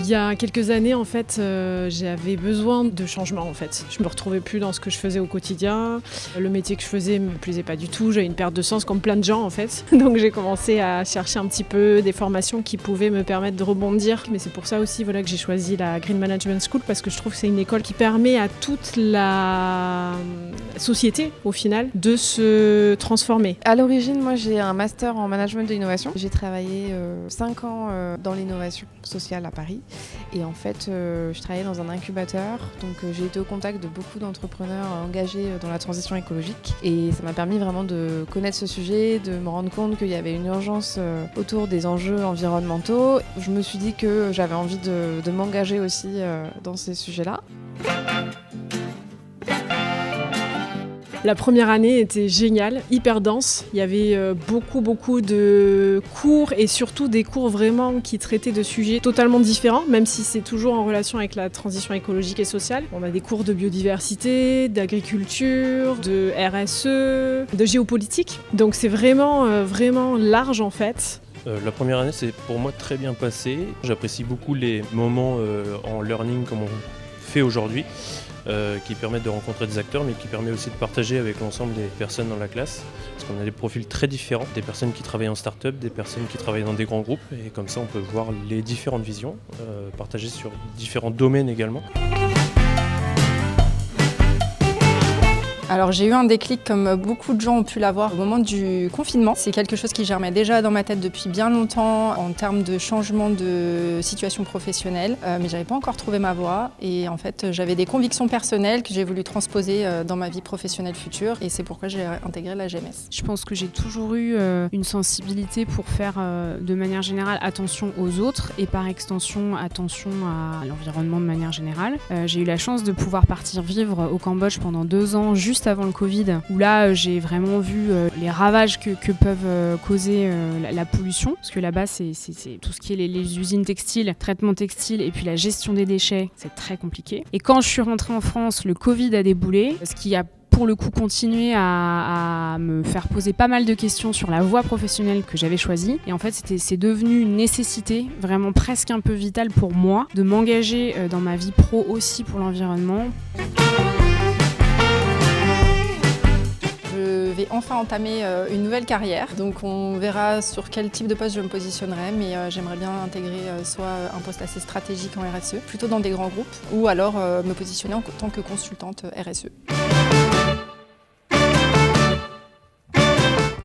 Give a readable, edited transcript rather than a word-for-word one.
Il y a quelques années, en fait, j'avais besoin de changement, en fait. Je me retrouvais plus dans ce que je faisais au quotidien. Le métier que je faisais me plaisait pas du tout. J'avais une perte de sens comme plein de gens, en fait. Donc j'ai commencé à chercher un petit peu des formations qui pouvaient me permettre de rebondir. Mais c'est pour ça aussi que j'ai choisi la Green Management School, parce que je trouve que c'est une école qui permet à toute la société, au final, de se transformer. À l'origine, moi, j'ai un master en management de l'innovation. J'ai travaillé 5 ans dans l'innovation sociale à Paris. Et en fait, je travaillais dans un incubateur. Donc, j'ai été au contact de beaucoup d'entrepreneurs engagés dans la transition écologique. Et ça m'a permis vraiment de connaître ce sujet, de me rendre compte qu'il y avait une urgence autour des enjeux environnementaux. Je me suis dit que j'avais envie de m'engager aussi dans ces sujets-là. La première année était géniale, hyper dense. Il y avait beaucoup de cours et surtout des cours vraiment qui traitaient de sujets totalement différents, même si c'est toujours en relation avec la transition écologique et sociale. On a des cours de biodiversité, d'agriculture, de RSE, de géopolitique. Donc c'est vraiment large en fait. La première année s'est pour moi très bien passée. J'apprécie beaucoup les moments en learning comme on fait aujourd'hui. Qui permettent de rencontrer des acteurs, mais qui permet aussi de partager avec l'ensemble des personnes dans la classe. Parce qu'on a des profils très différents, des personnes qui travaillent en start-up, des personnes qui travaillent dans des grands groupes, et comme ça on peut voir les différentes visions, partager sur différents domaines également. Alors j'ai eu un déclic comme beaucoup de gens ont pu l'avoir au moment du confinement. C'est quelque chose qui germait déjà dans ma tête depuis bien longtemps en termes de changement de situation professionnelle, mais j'avais pas encore trouvé ma voie et en fait j'avais des convictions personnelles que j'ai voulu transposer dans ma vie professionnelle future et c'est pourquoi j'ai intégré la GMS. Je pense que j'ai toujours eu une sensibilité pour faire de manière générale attention aux autres et par extension attention à l'environnement de manière générale. J'ai eu la chance de pouvoir partir vivre au Cambodge pendant 2 ans juste avant le Covid, où là j'ai vraiment vu les ravages que peuvent causer la pollution, parce que là-bas c'est tout ce qui est les usines textiles, traitement textile et puis la gestion des déchets, c'est très compliqué. Et quand je suis rentrée en France, le Covid a déboulé, ce qui a pour le coup continué à me faire poser pas mal de questions sur la voie professionnelle que j'avais choisie. Et en fait, c'est devenu une nécessité, vraiment presque un peu vitale pour moi, de m'engager dans ma vie pro aussi pour l'environnement. Je vais enfin entamer une nouvelle carrière, donc on verra sur quel type de poste je me positionnerai, mais j'aimerais bien intégrer soit un poste assez stratégique en RSE, plutôt dans des grands groupes, ou alors me positionner en tant que consultante RSE.